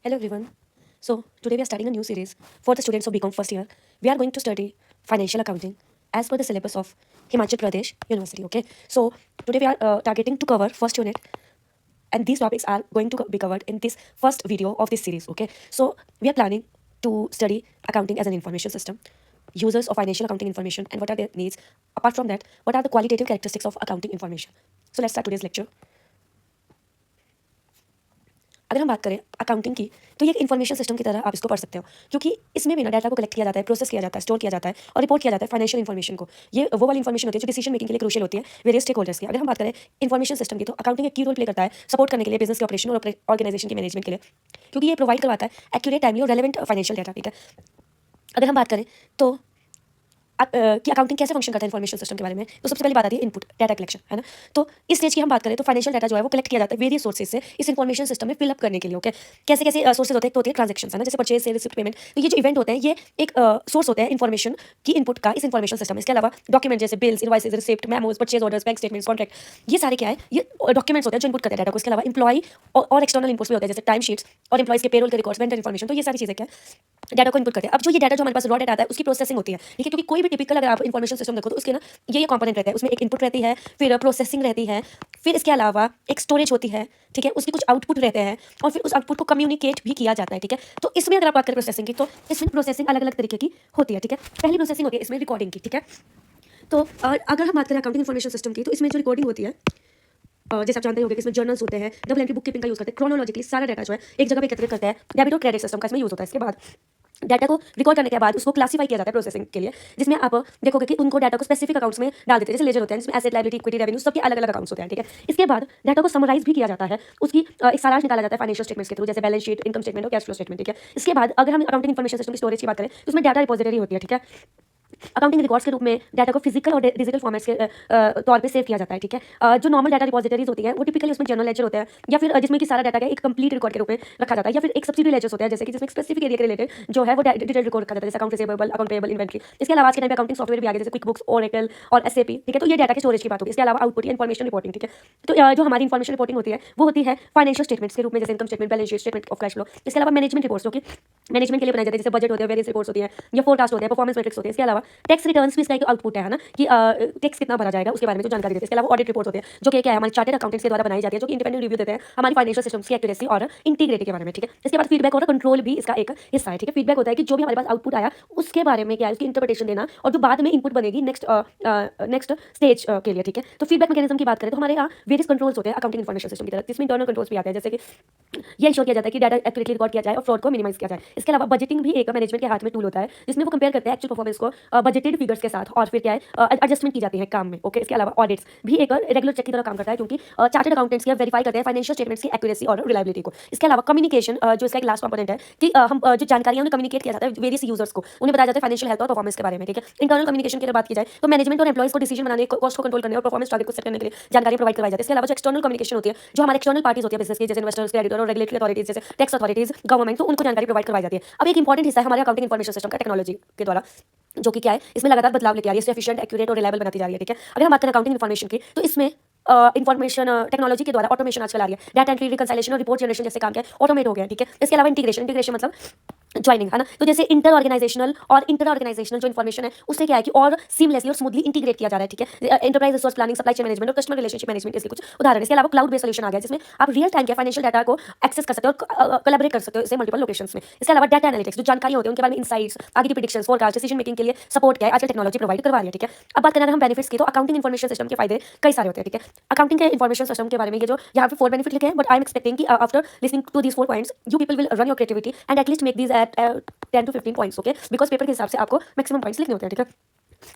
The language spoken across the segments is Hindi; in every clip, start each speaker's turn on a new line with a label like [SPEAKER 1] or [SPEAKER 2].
[SPEAKER 1] Hello everyone. So today we are starting a new series for the students of BCom first year. We are going to study financial accounting as per the syllabus of Himachal Pradesh University. Okay. So today we are targeting to cover first unit, and these topics are going to be covered in this first video of this series. Okay. So we are planning to study accounting as an information system, users of financial accounting information, and what are their needs. Apart from that, what are the qualitative characteristics of accounting information? So let's start today's lecture. अगर हम बात करें अकाउंटिंग की, तो ये एक इन्फॉर्मेशन सिस्टम की तरह आप इसको पढ़ सकते हो, क्योंकि इसमें भी ना डाटा को कलेक्ट किया जाता है, प्रोसेस किया जाता है, स्टोर किया जाता है और रिपोर्ट किया जाता है फाइनेंशियल इन्फॉर्मेशन को। ये वो वाली इन्फॉर्मेशन होती है जो डिसीजन मेकिंग के लिए क्रूशियल होती है वेरियस स्टेक होल्डर्स की। अगर हम बात करें इन्फॉर्मेशन सिस्टम की, तो अकाउंटिंग एक की रोल प्ले करता है सपोर्ट करने के लिए बिजनेस के ऑपरेशन और ऑर्गेनाइजेशन के मैनेजमेंट के लिए, क्योंकि ये प्रोवाइड करवाता है एक्यूरेट, टाइमली और रेलेवेंट फाइनेंशियल डाटा। ठीक है, अगर हम बात करें तो कि अकाउंटिंग कैसे फंक्शन करता है इन्फॉर्मेशन सिस्टम के बारे में, तो सबसे पहली बात आती है इनपुट डाटा कलेक्शन, है ना। तो इस स्टेज की हम बात करें तो फाइनेंशियल डाटा जो है वो कलेक्ट किया जाता है वेरियस सोर्सेज से इस इन्फॉर्मेशन सिस्टम में फिलअप करने के लिए। ओके, कैसे कैसे सोर्सेज होते हैं, तो होती है ट्रांजेक्शन, है ना, जैसे परचेज, सेल, रिसिप्ट, पेमेंट। तो ये जो इवेंट होते हैं ये एक सोर्स होता है इन्फॉर्मेशन की इनपुट का इस इन्फॉर्मेशन सिस्टम। इसके अलावा डॉक्यूमेंट जैसे bills, invoices, receipt, memos, purchase orders, bank statements, contract, ये सारे क्या है, ये डॉक्यूमेंट्स होते हैं जो इनपुट करते हैं डाटा को। इसके अलावा इंप्लॉय और एक्सटर्नल इनपुट्स भी होते हैं, जैसे टाइम शीट्स और इंप्लॉयज के पेरोल के रिकॉर्ड्स, वेंडर इन्फॉर्मेशन। तो ये सारी चीजें क्या डाटा को इनपुट करते हैं। अब जो ये डाटा जो हमारे पास रॉ डाटा आता है उसकी प्रोसेसिंग होती है। ठीक है, क्योंकि कोई भी टिपिकल अगर आप इन्फॉर्मेशन सिस्टम देखो तो उसके ना ये कंपोनेंट रहता है, उसमें एक इनपुट रहती है, फिर प्रोसेसिंग रहती है, फिर इसके अलावा एक स्टोरेज होती है। ठीक है, उसके कुछ आउटपुट रहते हैं और फिर उस आउटपुट को कम्युनिकेट भी किया जाता है। ठीक है, तो इसमें अगर आप बात करें प्रोसेसिंग की, तो इसमें प्रोसेसिंग अलग अलग तरीके की होती है। ठीक है, पहली प्रोसेसिंग होती है इसमें रिकॉर्डिंग की। ठीक है, तो अगर हम बात करें अकाउंटिंग इन्फॉर्मेशन सिस्टम की, तो इसमें जो रिकॉर्डिंग होती है, जैसे आप जानते होंगे कि इसमें जर्नल्स होते हैं, डबल एंट्री बुक कीपिंग का यूज करते हैं, क्रोनोलॉजिकली सारा डाटा जो है एक जगह पे एकत्रित करते हैं। डेबिट और क्रेडिट सिस्टम का इसमें यूज होता है। इसके बाद डाटा को रिकॉर्ड करने के बाद उसको क्लासिफाई किया जाता है प्रोसेसिंग के लिए, जिसमें आप देखोगे कि उनको डाटा को स्पेसिफिक अकाउंट्स में डाल देते हैं, जैसे लेजर होते हैं जिसमें एसेट, लायबिलिटी, इक्विटी, रेवेन्यू सबके अलग अलग अकाउंट्स होते हैं। ठीक है, इसके बाद डाटा को समराइज भी किया जाता है, उसकी एक सारांश निकाला जाता है फाइनेंशियल स्टेटमेंट्स के थ्रू, जैसे बैलेंस शीट, इनकम स्टेटमेंट और कैश फ्लो स्टेटमेंट। ठीक है, इसके बाद अगर हम अकाउंटिंग इन्फॉर्मेशन सिस्टम की स्टोरेज की बात करें तो उसमें डाटा रिपोजिटरी होती है। ठीक है, अकाउंटिंग रिकॉर्ड्स के रूप में डाटा को फिजिकल और डिजिटल फॉर्मेट्स के तौर पे सेव किया जाता है। ठीक है, जो नॉर्मल डाटा रिपोजिटरीज होती है वो टिपिकली उसमें जर्नल लेजर होते हैं, या फिर जिसमें कि सारा डाटा का एक कंप्लीट रिकॉर्ड के रूप में रखा जाता है, या फिर एक सब्सिडी लेजर्स होते हैं, जैसे कि जिसमें स्पेसिफिक एरिया के रिलेटेड जो है वो डिटेल रिकॉर्ड रखा जाता है, जैसे account receivable, account payable, inventory. इसके अलावा आज के टाइम पे अकाउंटिंग सॉफ्टवेयर भी आ गए, जैसे क्विक बुक्स, ओरेकल और एसएपी। ठीक है, तो ये डाटा के स्टोरेज की बात होगी। इसके अलावा आउटपुट या इन्फॉर्मेशन रिपोर्टिंग। ठीक है, तो जो हमारी इन्फॉर्मेशन रिपोर्टिंग होती है वो होती है फाइनेंशियल स्टेटमेंट्स के रूप में, जैसे income statement, balance sheet, statement of cash flow. इसके अलावा मैनेजमेंट रिपोर्ट्स जो कि मैनेजमेंट के लिए बनाई जाती है, जैसे बजट होते हैं, वेरियस रिपोर्ट्स होती हैं, या फोरकास्ट होते हैं, परफॉर्मेंस मैट्रिक्स होते हैं। इसके अलावा टैक्स रिटर्न्स भी इसका एक आउटपुट है ना, कि टैक्स कितना भरा जाएगा उसके बारे में जो जानकारी देते हैं। इसके अलावा ऑडिट रिपोर्ट होते हैं जो कि क्या है, हमारे चार्टर्ड अकाउंटेंट्स के द्वारा बनाई जाती है, जो कि इंडिपेंडेंट रिव्यू देते हैं हमारी फाइनेंशियल सिस्टम्स की एक्यूरेसी और इंटीग्रिटी के बारे में। ठीक है, इसके बाद फीडबैक और कंट्रोल भी इसका एक हिस्सा है। ठीक है, फीडबैक होता है कि जो भी हमारे पास आउटपुट आया उसके बारे में क्या है, उसकी इंटरप्रिटेशन देना, और जो बाद में इनपुट बनेगी नेक्स्ट स्टेज के लिए। ठीक है, तो फीडबैक मैकेनिज्म की बात करें तो हमारे यहाँ वेरियस कंट्रोल्स होते हैं अकाउंटिंग इन्फॉर्मेशन सिस्टम की तरफ, जिसमें इंटरनल कंट्रोल्स भी आते हैं, जैसे कि ये इंश्योर किया जाता है कि डाटा एक्यूरेटली रिकॉर्ड किया जाए और फ्रॉड को मिनिमाइज किया जाए। इसके अलावा बजटिंग भी एक मैनेजमेंट के हाथ में टूल होता है, जिसमें वो कंपेयर करते हैं एक्चुअल परफॉर्मेंस को बजटेड फिगर्स के साथ, और फिर क्या है एडजस्टमेंट की जाती है काम में। ओके, इसके अलावा ऑडिट्स भी एक रेगुलर चेक की तरह काम करता है, क्योंकि चार्टर्ड अकाउंटेंट्स क्या वेरीफाई करते हैं फाइनेंशियल स्टेटमेंट्स की एक्यूरेसी और रिलायबिलिटी को। इसके अलावा कम्युनिकेशन जो इसका एक लास्ट कंपोनेंट है, कि हम जो जानकारियां उन्हें कम्युनिकेट किया जाता है वेरियस यूजर्स को, उन्हें बताया जाता है फाइनेंशियल हेल्थ और परफॉर्मेंस के बारे में। ठीक है, इंटरनल कम्युनिकेशन की अगर बात की जाए तो मैनेजमेंट और एम्प्लॉइज को डिसीजन बनाने, कॉस्ट को कंट्रोल करने और परफॉर्मेंस टारगेट को सेट करने के लिए जानकारी प्रोवाइड करवाई जाती है। इसके अलावा जो एक्सटर्नल कम्युनिकेशन होती है, जो हमारे एक्सटर्नल पार्टीज होती है बिजनेस की, जैसे इन्वेस्टर्स, क्रेडिटर और रेगुलेटरी अथॉरिटीज, जैसे टैक्स अथॉरिटीज, गवर्नमेंट, तो उनको जानकारी प्रोवाइड करवाई जाती है। अब एक इंपॉर्टेंट हिस्सा है हमारे अकाउंटिंग इन्फॉर्मेशन सिस्टम का टेक्नोलॉजी के द्वारा, जो कि क्या है, इसमें लगातार बदलाव लेके आ रही है, इससे एफिशिएंट, एक्यूरेट और रिलायबल बनाती जा रही है। ठीक है, अगर हम बात करें अकाउंटिंग इन्फॉर्मेशन की, तो इसमें इन्फॉर्मेशन टेक्नोलॉजी के द्वारा ऑटोमेशन आजकल आ रही है, डाटा एंट्री, रिकंसाइलेशन और रिपोर्ट जनरेशन जैसे काम क्या है ऑटोमेट हो गया है। ठीक है, इसके अलावा इंटीग्रेशन, इंटीग्रेशन मतलब ज्वाइनिंग, है ना, तो जैसे इंटर ऑर्गेनाइजेशनल और इंटर ऑर्गेनाइजेशनल जो इन्फॉर्मेशन है उससे क्या है कि और सीमलेसली और स्मूथली इंटीग्रेट किया जा रहा है। ठीक है, enterprise resource planning, supply chain management और कस्टमर रिलेशनशिप मैनेजमेंट, इसके कुछ उदाहरण। इसके अलावा क्लाउड बेस्ड सोल्यूशन आ गया, जिसमें आप रियल टाइम के फाइनेंशियल डाटा को एक्सेस कर सकते हो और कोलैबोरेट कर सकते हो इससे मल्टीपल लोकेशंस में। इसके अलावा डाटा एनालिटिक्स, जो जानकारी होती है उनके बारे में इंसाइट्स, आगे की प्रेडिक्शंस, फोरकास्ट, डिसीजन मेकिंग के लिए सपोर्ट क्या है आजकल टेक्नोलॉजी प्रोवाइड करवा रही है। ठीक है, अब बात करें अगर हम बेनिफिट्स की, तो अकाउंटिंग इन्फॉर्मेशन सिस्टम के फायदे कई सारे होते हैं। ठीक है, अकाउंटिंग के इन्फॉर्मेशन सिस्टम के बारे में ये जो यहाँ पे 4 बेनिफिट लिखे हैं, बट आई एम एक्सपेक्टिंग कि after listening to these 4 points you people will run your creativity and atleast make these at 10 to 15 points. Okay, because paper के हिसाब से आपको मैक्सिमम पॉइंट्स लिखने होते हैं। ठीक है,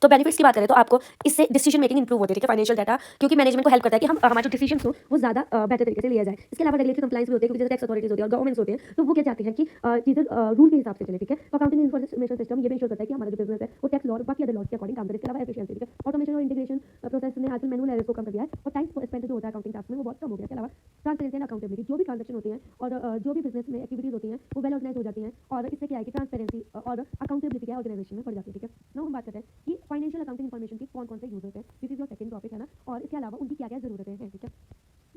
[SPEAKER 1] तो बेनिफिट्स की बात करें तो आपको इससे डिसीजन मेकिंग इंप्रूव होती है। ठीक है, फाइनेंशियल डाटा क्योंकि मैनेजमेंट को हेल्प करता है कि हम हमारे जो डिसीजन हो वो ज्यादा बेटर तरीके से लिया जाए। इसके अलावा रेगुलेटरी कंप्लायंस भी होते हैं, क्योंकि जैसे टैक्स अथॉरिटीज होती है और गवर्नमेंट्स होते हैं, तो वो क्या चाहते हैं कि चीजें रूल के हिसाब से चले। ठीक है, तो अकाउंटिंग इन्फॉर्मेशन सिस्टम ये भी इंश्योर करता है कि हमारा जो बिजनेस है वो टैक्स लॉ और बाकी अदर लॉज के अकॉर्डिंग काम करे। इसके अलावा एफिशिएंसी, ठीक है, ऑटोमेशन और इंटीग्रेशन प्रोसेस ने आजकल मैनुअल एरर्स को कम कर दिया है और टाइम स्पेंड जो होता है अकाउंटिंग टास्क में वो बहुत कम हो गया है। इसके अलावा ट्रांसपेरेंसी एंड अकाउंटेबिलिटी, जो भी ट्रांजेक्शन होती है और जो भी बिजनेस में एक्टिविटीज होती हैं वो वेल ऑर्गेनाइज हो जाती हैं, और इससे क्या है कि ट्रांसपेरेंसी और अकाउंटेबिलिटी क्या ऑर्गेनाइजेशन में बढ़ जाती है। ठीक है, नाउ हम बात करते हैं कि फाइनेंशियल अकाउंटिंग इन्फॉर्मेशन की कौन कौन से यूजर्स हैं। This is your second topic, है ना, और इसके अलावा उनकी क्या क्या जरूरत है। ठीक है,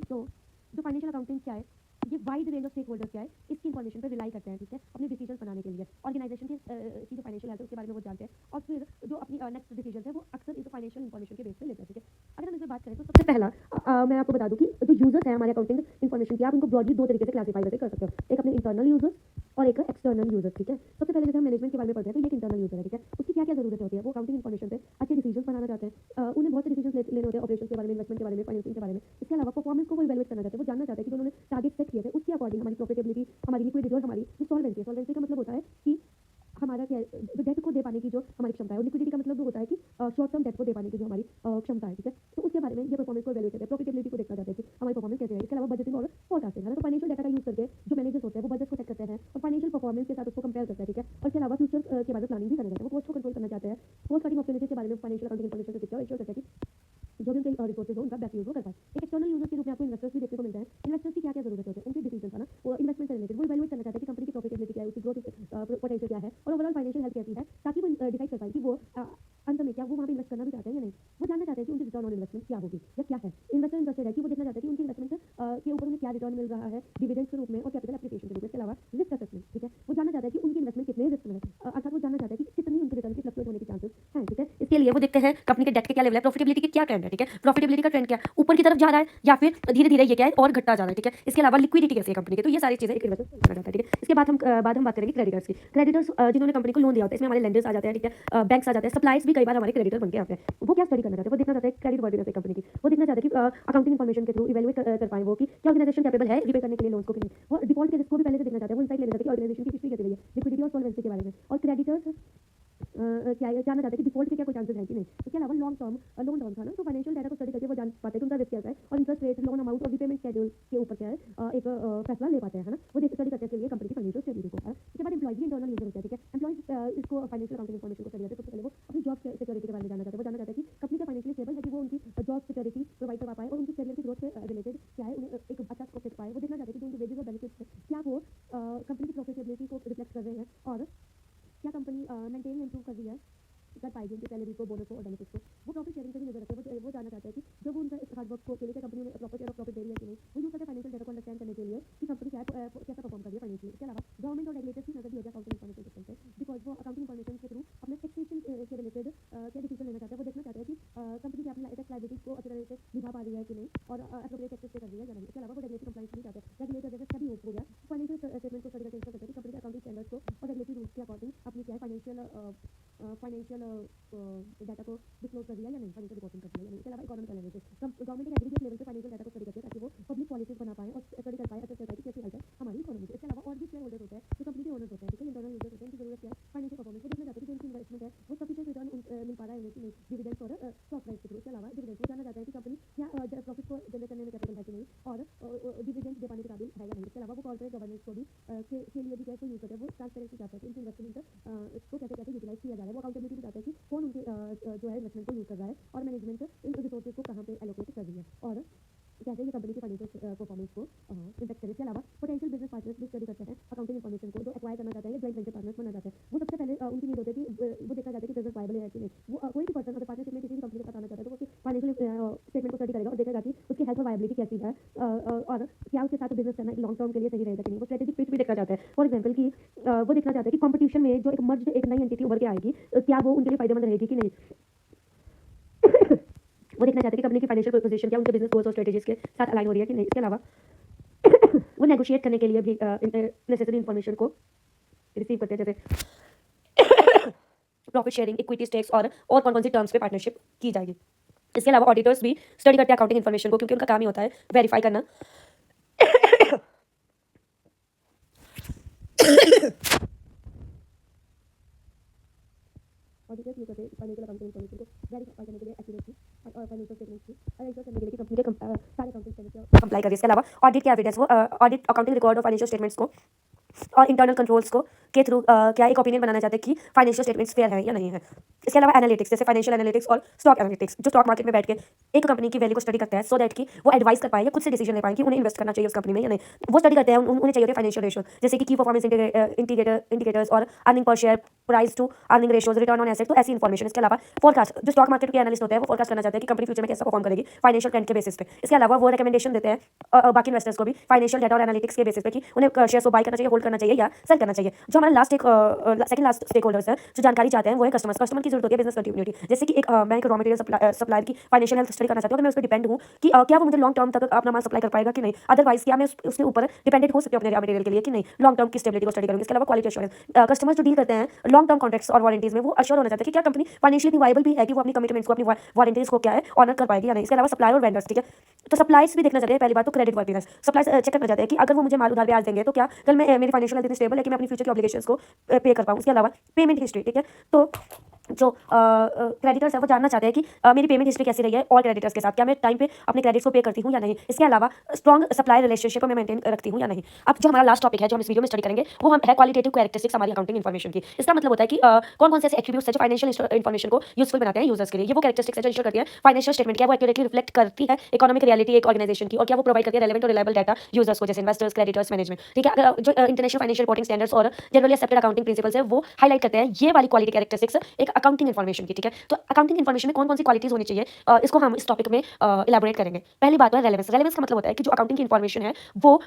[SPEAKER 1] तो जो फाइनेंशियल अकाउंटिंग क्या है ये wide range of stakeholders क्या है, इसकी इन्फॉर्मेशन पर रिलाई करते हैं, ठीक है, अपने डिसीजन बनाने के लिए। ऑर्गेनाइजेशन की जो फाइनेंशियल हेल्थ है उसके बारे में वो जानते हैं, और फिर जो अपनी नेक्स्ट डिसीजन है वो अक्सर इस फाइनेंशियल इन्फॉर्मेशन के बेस पे लेते हैं, ठीक है। अगर हम इसमें बात करें तो सबसे पहला मैं आपको बता दूं कि जो यूजर्स हैं हमारे अकाउंटिंग इन्फॉर्मेशन की, आप उनको ब्रॉडली दो तरीके से क्लासीफाई वैसे कर सकते हो, एक अपने इंटरनल यूजर्स और एक एक्सटर्नल यूजर्स, ठीक है। सबसे पहले जैसे हम मैनेजमेंट के बारे में पढ़ते हैं तो ये एक इंटरनल यूजर है, ठीक है। उसकी क्या क्या जरूरत होती है, वो अकाउंटिंग इन्फॉर्मेशन से अच्छे डिसीजन बनाना चाहते हैं, उन्हें बहुत से डिसीजन लेने होते हैं ऑपरेशन के बारे में, इन्वेस्टमेंट के बारे में, फाइनेंसिंग के बारे में। इसके अलावा परफॉर्मेंस को वो इवैल्यूएट करना चाहते हैं, वो जानना चाहते हैं कि जो उन्होंने टारगेट सेट किए थे उसके अकॉर्डिंग हमारी प्रॉफिटेबिलिटी, हमारी लिक्विडिटी और हमारी जो सॉल्वेंसी है, सॉल्वेंसी का मतलब होता है कि हमारा क्या है, जो डेट को दे पाने की जो हमारी क्षमता है, और लिक्विडिटी का मतलब होता है कि शॉर्ट टर्म डेट को दे पाने की जो हमारी क्षमता है, ठीक है। तो उसके बारे में ये परफॉर्मेंस को इवैल्यूएट करते हैं, प्रॉफिटेबिलिटी को देखना चाहते हैं कि हमारी परफॉर्मेंस कैसे है। इसके अलावा बजटिंग और फोरकास्टिंग है ना, तो फाइनेंशियल डेटा का यूज करके जो मैनेजर्स होते हैं वो बजट को सेट करते हैं और फाइनेंशियल परफॉर्मेंस के साथ उसको कंपेयर करते हैं, ठीक है। और इसके अलावा फ्यूचर के बारे में प्लानिंग भी करना चाहते हैं, वो कॉस्ट को कंट्रोल करना चाहते हैं, कॉस्ट कटिंग अपॉर्चुनिटीज के बारे में फाइनेंशियल अकाउंटिंग इन्फॉर्मेशन से देखते हैं और इंश्योर करते हैं कि जो भी उनके रिसोर्सेज हो उनका बेस्ट यूज हो कर पाए। एक एक्सटर्नल यूजर के रूप में आपको इन्वेस्टर्स भी देखने को मिलते हैं। इन्वेस्टर्स की क्या क्या जरूरत होती है, उनके डिसीजन था ना, वो इन्वेस्टमेंट से रिलेटेड वो इवैल्यूएट करना चाहते हैं कि कंपनी की प्रॉफिटेबिलिटी क्या है, उसकी ग्रोथ पोटेंशियल क्या है और ओवरऑल फाइनेंशियल हेल्थ कैसी है, ताकि वो डिसाइड कर पाए कि वो अंत में क्या वो वहाँ पे इन्वेस्ट करना भी चाहते हैं या नहीं। वो जानना चाहते हैं कि उनकी रिटर्न ऑन इन्वेस्टमेंट क्या होगी या क्या है। इन्वेस्टर इंटरेस्टेड है कि वो देखना चाहते हैं कि उनकी इन्वेस्टमेंट के ऊपर उन्हें क्या रिटर्न मिल रहा है, डिविडेंड्स के रूप में और कैपिटल एप्लीकेशन के रूप में। इसके अलावा रिस्क असेसमेंट, ठीक है, वो जानना चाहता है कि उनकी इन्वेस्टमेंट कितने रिस्क में है, अर्थात वो जानना चाहता है कि कितनी उनकी रिटर्न की फ्लक्चुएट होने के चांसेस हैं, ठीक है। इसके लिए वो देखते हैं कंपनी के डेट के क्या लेवल है, प्रॉफिटेबिलिटी के क्या ट्रेंड है, ठीक है, प्रॉफिटेबिलिटी का ट्रेंड क्या है, ऊपर की तरफ जा रहा है या फिर धीरे धीरे ये क्या है और घटता जा रहा है, ठीक है। इसके अलावा लिक्विडिटी कैसी है कंपनी की, तो ये सारी चीजें एक इन्वेस्टर करना चाहता है, ठीक है। इसके बाद हम बात करेंगे क्रेडिटर्स की। क्रेडिटर्स जिन्होंने कंपनी को लोन दिया होता है, इसमें हमारे लेंडर्स आ जाते हैं, ठीक है, बैंक्स आ जाते हैं, सप्लायर्स भी कई बार हमारे क्रेडिटर बन के आते हैं। वो क्या स्टडी करना चाहते हैं, वो देखना चाहते हैं क्रेडिट वर्दीनेस है कंपनी की, वो देखना चाहते हैं कि अकाउंटिंग इन्फॉर्मेशन के थ्रू इवैल्यूएट कर पाए वो कि क्या ऑर्गेनाइजेशन कैपेबल है रिपे करने के लिए लोन्स को कि नहीं। वो डिफॉल्ट के रिस्क को भी पहले से देखना चाहते हैं, वो इंसाइट लेना चाहते हैं कि ऑर्गेनाइजेशन की हिस्ट्री कैसी रही है, लिक्विडिटी और सॉल्वेंसी के बारे में। और क्रेडिटर्स क्या जानना चाहते हैं कि डिफॉल्ट के क्या कोई चांसेस है कि नहीं। इसके अलावा लॉन्ग टर्म लोन टर्म था ना, तो फाइनेंशियल डाटा को स्टडी करके वो जान पाते हैं कि उनका रिस्क कैसा है और इंटरेस्ट रेट, लोन अमाउंट और रिपेमेंट शेड्यूल के ऊपर क्या है एक फैसला ले पाते हैं, है ना। वो स्टडी करने के लिए कंपनी की फाइनेंशियल स्टेबिलिटी को है। इसके बाद एम्प्लॉयज भी इंटरनल यूजर होते हैं, ठीक है। एम्प्लॉयज इसको फाइनेंशियल अकाउंटिंग इन्फॉर्मेशन को स्टडी करते हैं। सबसे पहले वो अपनी जॉब सिक्योरिटी के बारे में जानना चाहते हैं, वो जानना चाहते हैं कि कंपनी का फाइनेंशियल स्टेबल है कि वो उनकी जॉब सिक्योरिटी प्रोवाइड करवा पाए और उनकी करियर की ग्रोथ से रिलेटेड क्या है, उन्हें एक अच्छा स्कोप देख पाए। वो देखना चाहते हैं कि जो उनके वेजेस और बेनिफिट्स है क्या वो कंपनी की प्रॉफिटेबिलिटी को रिफ्लेक्ट कर रहे हैं और क्या कंपनी मेंटेन इंप्रूव कर रही है, कर पाएगी उनकी सैलरी को, बोनस को और बेनिफिट्स को। वो प्रॉफिट शेयरिंग पे भी नजर रखते हैं, वो जानना चाहते हैं कि जब उनका इस हार्ड वर्क को के लिए क्या कंपनी ने प्रॉपर शेयर ऑफ प्रॉफिट दे रही है कि नहीं। वो यूज करते हैं फाइनेंशियल डेटा को अंडरस्टैंड करने के लिए कि कंपनी क्या कैसा परफॉर्म कर रही है फाइनेंशियली। इसके अलावा गवर्नमेंट और रेगुलेटर्स की नजर भी होती है अकाउंटिंग इन्फॉर्मेशन सिस्टम पे, बिकॉज वो अकाउंटिंग इन्फॉर्मेशन के थ्रू अपने टैक्सेशन के रिलेटेड क्या डिसीजन लेना चाहते हैं। वो देखना चाहते हैं कि कंपनी की अपनी टैक्स लायबिलिटीज को अच्छी तरह से निभा पा रही है कि नहीं और एप्रोप्रिएट टैक्सेस पे कर रही है या नहीं। इसके अलावा वो रेगुलेटरी कंप्लायंस भी चाहते हैं, रेगुलेटर जैसे सभी हो गया फाइनेंशियल स्टेटमेंट को स्टडी करके इंश्योर करते हैं कि कंपनी के अकाउंटिंग स्टैंडर्ड्स को और रेगुलेटरी रूल्स के अकॉर्डिंग अपनी क्या है फाइनेंशियल डाटा को डिस्क्लोज कर दिया या नहीं, फाइनेंशियल रिपोर्टिंग कर दिया या नहीं। इसके अलावा इकोनॉमिक एनालिसिस, गवर्नमेंट के एग्रीगेट लेवल पे फाइनेंशियल डाटा को स्टडी करते हैं ताकि वो पब्लिक पॉलिसीज बना पाए और स्टडी कर पाए, असेस कर पाए कि कैसी हेल्थ है हमारी इकोनॉमी की। इसके अलावा और भी शेयर होल्डर्स होते हैं जो कंपनी के ओनर्स होते हैं, ठीक है, इंटरनल यूजर्स होते हैं, उनकी जरूरत क्या है फाइनेंशियल परफॉर्मेंस को देखना चाहते हैं कि जो उनकी इन्वेस्टमेंट है वो सफिशिएंट रिटर्न मिल पा रहा है कि नहीं, डिविडेंड्स और स्टॉक प्राइस के थ्रू। इसके अलावा डिविडेंड्स वो जानना चाहते हैं कि कंपनी क्या प्रॉफिट को जनरेट करने में कैपेबल है कि नहीं और डिविडेंड्स दे पाने के काबिल है या नहीं। इसके अलावा वो कॉर्पोरेट गवर्नेंस को भी के लिए भी कैसे यूज करते हैं, वो ट्रांसपेरेंसी चाहते हैं कि उनकी इन्वेस्टमेंट को कैसे कैसे यूटिलाइज किया जा रहा है। वो अकाउंटेबिलिटी भी चाहते हैं कि कौन उनके जो है इन्वेस्टमेंट को यूज कर रहा है और मैनेजमेंट इन रिसोर्सेज को कहाँ पे एलोकेट कर रही है और कैसे ये कंपनी की फाइनेंशियल परफॉर्मेंस को इम्पैक्ट करे। इसके अलावा पोटेंशियल बिजनेस पार्टनर्स भी स्टडी करते हैं अकाउंटिंग इन्फॉर्मेशन को, जो एक्वायर करना चाहते हैं या जॉइंट वेंचर पार्टनर्स बनना चाहते हैं। वो सबसे पहले उनकी नीड होती है कि वो देखना चाहते हैं कि बिजनेस वायबल है कि नहीं। वो कोई भी पर्सन अगर पार्टनरशिप में किसी भी कंपनी के साथ आना चाहता है तो वो उसकी फाइनेंशियल स्टेटमेंट को स्टडी करेगा और देखेगा कि उसकी हेल्थ और वायबिलिटी कैसी है और क्या उसके साथ बिजनेस करना लॉन्ग टर्म के लिए सही रहेगा कि नहीं। वो स्ट्रेटेजिक फिट भी देखना चाहता है। फॉर एग्जाम्पल की वो देखना चाहते हैं कि कॉम्पिटिशन में जो एक मर्ज एक नई एंटिटी उभर के आएगी क्या वो उनके लिए फायदेमंद रहेगी कि नहीं। वो देखना चाहते हैं कि कंपनी की फाइनेंशियल पोजीशन क्या उनके बिजनेस गोल्स और स्ट्रेटेजीज के साथ अलाइन हो रही है कि नहीं। इसके अलावा वो नेगोशिएट करने के लिए भी नेसेसरी इन्फॉर्मेशन को रिसीव करते हैं, जैसे प्रॉफिट शेयरिंग, इक्विटी स्टेक्स और कौन-कौन सी टर्म्स पे पार्टनरशिप की जाएगी। इसके अलावा ऑडिटर्स भी स्टडी करते हैं अकाउंटिंग इन्फॉर्मेशन को, क्योंकि उनका काम ही होता है वेरीफाई करना ऑडिटर्स यूज करते हैं फाइनेंशियल अकाउंटिंग इन्फॉर्मेशन को वेरीफाई करने के लिए एक्यूरेसी और फाइनेंशियल स्टेटमेंट्स की और इंश्योर करने के लिए कि कंपनी के सारे अकाउंटिंग स्टैंडर्ड्स कंप्लाई करें। इसके अलावा ऑडिट की एविडेंस, वो ऑडिट अकाउंटिंग रिकॉर्ड और फाइनेंशियल स्टेटमेंट्स को और इंटरनल कंट्रोल्स को के थ्रू क्या एक ओपिनियन बनाना चाहते हैं कि फाइनेंशियल स्टेटमेंट्स फेयर है या नहीं है। इसके अलावा एनालिटिक्स, जैसे फाइनेंशियल एनालिटिक्स और स्टॉक एनालिटिक्स, जो स्टॉक मार्केट में बैठ के एक कंपनी की वैल्यू को स्टडी करता है सो दैट कि वो एडवाइस कर पाए या खुद से डिसीजन ले पाए कि उन्हें इन्वेस्ट करना चाहिए उस कंपनी में या नहीं। वो स्टडी करते हैं, उन्हें चाहिए होते हैं फाइनेंशियल रेशियो, जैसे कि की परफॉर्मेंस इंडिकेटर्स और earning per share, price to earning ratios, return on asset, तो ऐसी इन्फॉर्मेशन। इसके अलावा फोरकास्ट, जो स्टॉक मार्केट के एनालिस्ट होते हैं वो फोरकास्ट करना चाहते हैं कि कंपनी फ्यूचर में कैसा परफॉर्म करेगी फाइनेंशियल ट्रेंड के बेसिस पे। इसके अलावा वो रिकमेंडेशन देते हैं बाकी इन्वेस्टर्स को भी फाइनेंशियल डेटा और एनालिटिक्स के बेसिस पे कि उन्हें शेयर को बाय करना चाहिए, होल्ड करना चाहिए या सेल करना चाहिए। जो हमारा सेकंड लास्ट स्टेक होल्डर्स है जो जानकारी चाहते हैं वो है कस्टमर्स। कस्टमर की जरूरत होती है बिजनेस कंटिन्यूटी, जैसे कि मैं एक रॉ मटेरियल सप्लायर की फाइनेंशियल हेल्थ स्टडी करना चाहती हूँ, मैं उस पर डिपेंड हूँ कि क्या वो मुझे लॉन्ग टर्म तक अपना माल सप्लाई कर पाएगा कि नहीं, अदरवाइज क्या मैं उसके ऊपर डिपेंडेंट हो सकती हूँ अपने रॉ मटेरियल के लिए कि नहीं, लॉन्ग टर्म की स्टेबिलिटी को स्टडी करूँगी। इसके अलावा क्वालिटी एश्योरेंस, कस्टमर्स जो डील करते हैं लॉन्ग टर्म कॉन्ट्रैक्ट्स और वारंटीज में वो अश्योर होना चाहते हैं कि क्या कंपनी फाइनेंशियली वायबल भी है, कि वो अपनी कमिटमेंट्स को, अपनी वारंटीज को क्या है ऑनर कर पाएगी या नहीं। इसके अलावा सप्लायर और वेंडर्स, ठीक है, तो सप्लायर्स भी देखना चाहते हैं। पहली बात तो क्रेडिट वर्थिनेस, सप्लायर्स चेक करना चाहते हैं कि अगर वो मुझे माल उधार पे आज देंगे तो क्या कल मैं मेरी फाइनेंशियल हेल्थ इतनी स्टेबल है कि मैं अपनी फ्यूचर की ऑब्लिगेशंस को पे कर पाऊँ। उसके अलावा पेमेंट हिस्ट्री, ठीक है, तो जो क्रेडिटर्स है वो जानना चाहते हैं कि मेरी पेमेंट हिस्ट्री कैसी रही है और क्रेडिटर्स के साथ, क्या मैं टाइम पे अपने क्रेडिट्स को पे करती हूँ या नहीं। इसके अलावा स्ट्रॉन्ग सप्लाई रिलेशनशिप मैं मेंटेन रखती हूँ या नहीं। अब जो हमारा लास्ट टॉपिक है जो हम इस वीडियो में स्टडी करेंगे वो हम है क्वालिटेटिव कैरेक्टरिस्टिक्स हमारी अकाउंटिंग इन्फॉर्मेशन की। इसका मतलब होता है कि कौन कौन से ऐसे एट्रीब्यूट्स है जो फाइनेंशियल इन्फॉर्मेशन को यूजफुल बनाते हैं यूजर्स के लिए। ये वो कैरेक्टरिस्टिक्स है जो इंश्योर करती है फाइनेंशियल स्टेटमेंट क्या वो एक्यूरेटली रिफ्लेक्ट करती है इकोनॉमिक रियलिटी एक ऑर्गेनाइजेशन की, और क्या वो प्रोवाइड करती है रेलेवेंट और रिलायबल डाटा यूजर्स को, जैसे इन्वेस्टर्स, क्रेडिटर्स, मैनेजमेंट, ठीक है। अगर जो इंटरनेशनल फाइनेंशियल रिपोर्टिंग स्टैंडर्ड्स और जनरली एक्सेप्टेड अकाउंटिंग प्रिंसिपल्स है वो हाईलाइट करते हैं ये वाली क्वालिटी कैरेक्टरिस्टिक्स एक अकाउंटिंग इन्फॉर्मेशन की, ठीक है। तो अकाउंटिंग इन्फॉर्मेशन में कौन कौन सी क्वालिटीज होनी चाहिए इसको हम इस टॉपिक में इलाबोरेट करेंगे। पहली बात है रेलेवेंस। रेलेवेंस का मतलब होता है कि जो अकाउंटिंग की इन्फॉर्मेशन है वो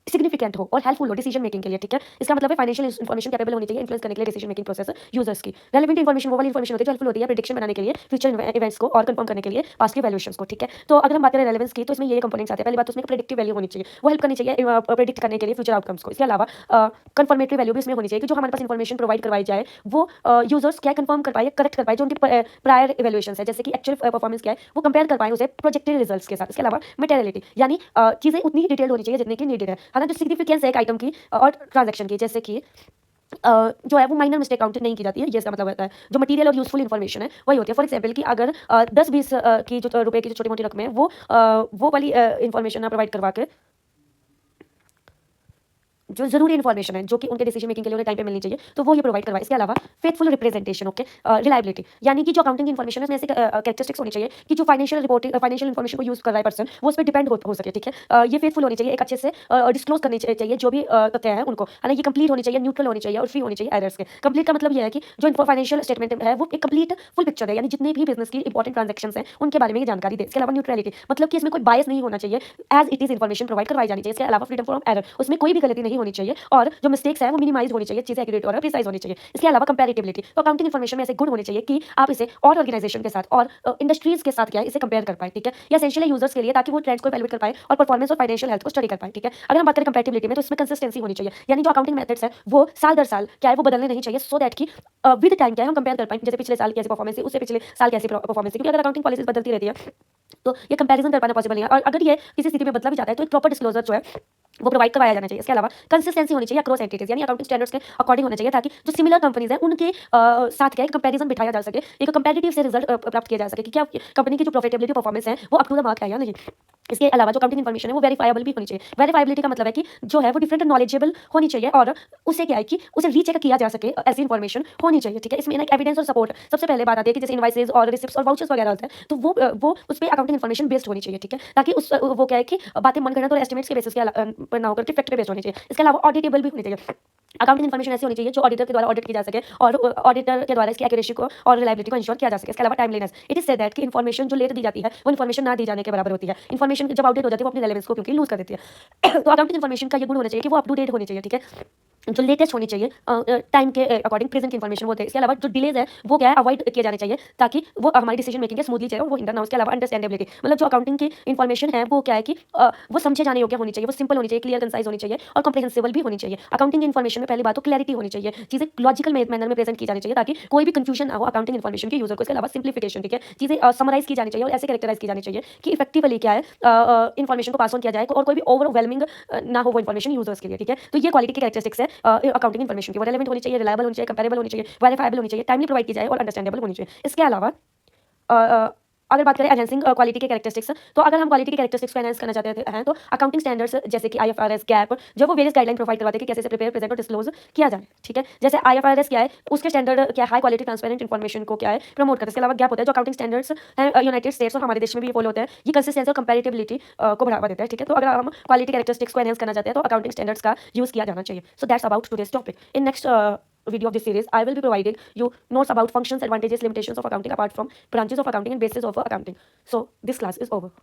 [SPEAKER 1] सिग्निफिकेंट हो और हेल्पफुल हो डिसीजन मेकिंग के लिए, ठीक है। इसका मतलब है फाइनेंशियल इन्फॉर्मेशन कैपेबल होनी चाहिए इन्फ्लुएंस करने के लिए डिसीजन मेकिंग प्रोसेस यूजर्स की। रेलेवेंट इन्फॉर्मेशन वो वाली इन्फॉर्मेशन होती है जो हेल्पफुल होती है प्रेडिक्शन बनाने के लिए फ्यूचर इवेंट्स को और कंफर्म करने के लिए पास्ट की वैल्यूएशंस को, ठीक है। तो अगर हम बात करें रेलेवेंस की तो इसमें ये कंपोनेंट्स आते हैं। पहली बात तो उसमें प्रेडिक्टिव वैल्यू होनी चाहिए, वो हेल्प करनी चाहिए प्रेडिक्ट करने के लिए फ्यूचर आउटकम्स को। इसके अलावा कंफर्मेटरी वैल्यू भी इसमें होनी चाहिए कि जो हमारे पास इन्फॉर्मेशन प्रोवाइड करवाई जाए वो यूजर्स क्या कंफर्म कर पाए, करेक्ट कर पाए जो उनकी प्रायर इवैल्यूएशंस है, जैसे कि एक्चुअल परफॉर्मेंस क्या है वो कंपेयर कर पाए उसे प्रोजेक्टेड रिजल्ट्स के साथ। इसके अलावा मटेरियलिटी यानी चीजें उतनी डिटेल्ड होनी चाहिए जितनी की नीडेड है। हालांकि जो सिग्निफिकेंस है एक आइटम की और ट्रांजैक्शन की, जैसे कि जो है वो माइनर मिस्टेक काउंट नहीं की जाती है, ये इसका मतलब होता है। जो मटेरियल और यूजफुल इन्फॉर्मेशन है वही होती है। फॉर एग्जांपल कि अगर 10-20 की जो रुपए की जो छोटी मोटी रकम है वो वाली इन्फॉर्मेशन प्रोवाइड करवा के जो जरूरी इन्फॉर्मेशन है जो कि उनके डिसीजन मेकिंग के लिए उन्हें टाइम पे मिलनी चाहिए तो वो ये प्रोवाइड करवाए। इसके अलावा फेथफुल रिप्रेजेंटेशन, ओके, रिलायबिलिटी यानी कि जो अकाउंटिंग इन्फॉर्मेशन है उसमें ऐसे कैरेक्टरिस्टिक्स होनी चाहिए कि जो फाइनेंशियल रिपोर्टिंग फाइनेंशियल इन्फॉर्मेशन को यूज कर रहा है पर्सन वो उस पर डिपेंड हो सके, ठीक है। ये फेथफुल होनी चाहिए, एक अच्छे से डिस्क्लोज करनी चाहिए जो भी तथ्य है उनको, हालांकि ये कंप्लीट होनी चाहिए, न्यूट्रल होनी चाहिए और फ्री होनी चाहिए एरर्स के। कंप्लीट का मतलब ये है कि जो फाइनेंशियल स्टेटमेंट है वो एक कंप्लीट फुल पिक्चर है, यानी जितने भी बिजनेस की इंपॉर्टेंट ट्रांजेक्शन है उनके बारे में ये जानकारी दे। इसके अलावा न्यूट्रलिटी मतलब कि इसमें कोई बायस नहीं होना चाहिए, as it is information provide करवाई जानी चाहिए। इसके अलावा फ्रीडम फ्रॉम एरर, उसमें कोई भी गलती नहीं होनी चाहिए और जो मिस्टेक्स है वो मिनिमाइज होनी चाहिए, चीजें एक्यूरेट और प्रिसाइज होनी चाहिए। इसके अलावा कंपैरेटिबिलिटी, तो अकाउंटिंग इन्फॉर्मेशन में ऐसे गुण होने चाहिए कि आप इसे और ऑर्गेनाइजेशन के साथ और इंडस्ट्रीज के साथ क्या है इसे कंपेयर कर पाए, ठीक है। या एसेंशियल यूजर्स के लिए ताकि वो ट्रेंड्स को इवैल्यूएट कर पाए और परफॉर्मेंस और फाइनेंशियल हेल्थ को स्टडी कर पाए, ठीक है। अगर हम बात करें कंपैरेटिबिलिटी में तो इसमें कंसिस्टेंसी होनी चाहिए, यानी जो अकाउंटिंग मेथड्स है वो साल दर साल क्या है वो बदलने नहीं चाहिए, सो दैट कि विद टाइम क्या है हम कंपेयर कर पाए, जैसे पिछले साल कैसी परफॉर्मेंस है उससे पिछले साल कैसी परफॉर्मेंस है, क्योंकि अगर अकाउंटिंग पॉलिसीज बदलती रहती है तो ये कंपैरिजन कर पाना पॉसिबल नहीं है। और अगर ये किसी स्थिति में बदला भी जाता है तो एक प्रॉपर डिस्क्लोजर जो है वो प्रोवाइड करवाया जाना चाहिए। इसके अलावा कंसिस्टेंसी होनी चाहिए अक्रॉस एंटिटीज, यानी अकाउंटिंग स्टैंडर्ड्स के अकॉर्डिंग होना चाहिए ताकि जो सिमिलर कंपनीज हैं उनके साथ क्या है कंपैरिजन बिठाया जा सके, एक कंपैरेटिव से रिजल्ट प्राप्त किया जा सके कि क्या कंपनी की जो प्रॉफिटेबिलिटी परफॉर्मेंस है वो अप टू द मार्क है या नहीं। इसके अलावा जो अकाउंटिंग इन्फॉर्मेशन है वो वेरीफाइबल भी होनी चाहिए। वेरीफाइबिलिटी का मतलब है कि जो है वो डिफरेंट नॉलेजेबल होनी चाहिए और उसे क्या है कि उसे रीचेक किया जा सके, ऐसी इन्फॉर्मेशन होनी चाहिए, ठीक है। इसमें ना एविडेंस और सपोर्ट सबसे पहले बात आती है कि जैसे इनवाइसेस और रिसिप्ट्स और वाउचर्स वगैरह होते हैं तो वो उस पर अकाउंटिंग इन्फॉर्मेशन बेस्ड होनी चाहिए, ठीक है, ताकि उस वो क्या है कि बातें मनगढ़ंत और एस्टिमेट्स के बेसिस पर ना होकर फैक्ट पे बेस्ड होनी चाहिए। इसके अलावा ऑडिटेबल भी होनी चाहिए। अकाउंटिंग इन्फॉर्मेशन ऐसी होनी चाहिए जो ऑडिटर के द्वारा ऑडिट की जा सके और ऑडिटर के द्वारा इसकी एक्यूरेसी को और रिलायबिलिटी को इंश्योर किया जा सके। इसके अलावा timeliness, it is said that कि इन्फॉर्मेशन जो लेट दी जाती है वो इन्फॉर्मेशन ना दी जाने के बराबर होती है। इन्फॉर्मेशन जब आउटडेट हो जाती है वो अपनी रेलेवेंस को क्योंकि लूज कर देती है। तो अकाउंटिंग इन्फॉर्मेशन का ये गुण होना चाहिए कि वो अप टू डेट होनी चाहिए, ठीक है, जो लेटेस्ट होनी चाहिए टाइम के अकॉर्डिंग प्रेजेंट इन्फॉर्मेशन होते हैं। इसके अलावा जो डिलेज है वो क्या है अवॉइड किए जाने चाहिए ताकि वो हमारी डिसीजन मेकिंग के स्मूथली चले और वो हिंडर ना। उसके अलावा अंडरस्टैंडेबिलिटी मतलब जो अकाउंटिंग की इन्फॉर्मेशन है वो क्या है कि वो समझे जाने योग्य होनी चाहिए, वो सिंपल होनी चाहिए, क्लियर कंसाइज होनी चाहिए और कॉम्प्रिहेंसिबल भी होनी चाहिए। अकाउंटिंग इन्फॉर्मेशन में पहली बात तो क्लैरिटी होनी चाहिए, चीजें लॉजिकल मैनर में प्रेजेंट की जानी चाहिए ताकि कोई भी कंफ्यूजन ना हो अकाउंटिंग इन्फॉर्मेशन के यूजर को। इसके अलावा सिंप्लीफिकेशन, ठीक है, चीजें समराइज की जानी चाहिए और ऐसे कैरेक्टराइज की जानी चाहिए कि इफेक्टिवली क्या है इन्फॉर्मेशन को पास ऑन किया जाए और कोई भी ओवरवेलमिंग ना हो वो इन्फॉर्मेशन यूजर्स के लिए, ठीक है। तो ये क्वालिटी की कैरेक्टरिस्टिक्स है अकाउंटिंग इन्फॉर्मेशन की, वो रेलेवेंट होनी चाहिए, रिलायबल होनी चाहिए, कंपेरेबल होनी चाहिए, वेरीफाइबल होनी चाहिए, टाइमली प्रोवाइड की जाए और अंडरस्टैंडेबल होनी चाहिए। इसके अलावा अगर बात करें एनहेंसिंग क्वालिटी के कैरेक्टरिस्टिक्स, तो अगर हम क्वालिटी के कैरेक्टरिस्टिक्स को एनहेंस करना चाहते हैं तो अकाउंटिंग स्टैंडर्ड्स जैसे कि आईएफआरएस, गैप, जो वो वेरियस गाइडलाइन प्रोवाइड करवाते हैं कि कैसे से प्रिपेयर, प्रेजेंट और डिस्क्लोज किया जाए। ठीक है, जैसे आईएफआरएस क्या है, उसके स्टैंडर्ड क्या है, हाई क्वालिटी ट्रांसपेरेंट इन्फॉर्मेशन को क्या है प्रमोट करते हैं। इसके अलावा गैप होता है जो अकाउंटिंग स्टैंडर्ड्स हैं यूनाइटेड स्टेट्स और हमारे देश में भी फॉलो होते हैं, ये कंसिस्टेंसी और कंपैरेटिबिलिटी को बढ़ावा देता है। ठीक है, तो अगर हम क्वालिटी कैरेक्टरिस्टिक्स को एनहेंस करना चाहते हैं तो अकाउंटिंग स्टैंडर्ड्स का यूज किया जाना चाहिए। So that's about today's topic. In next video of this series, I will be providing you notes about functions, advantages, limitations of accounting apart from branches of accounting and basis of accounting. So this class is over.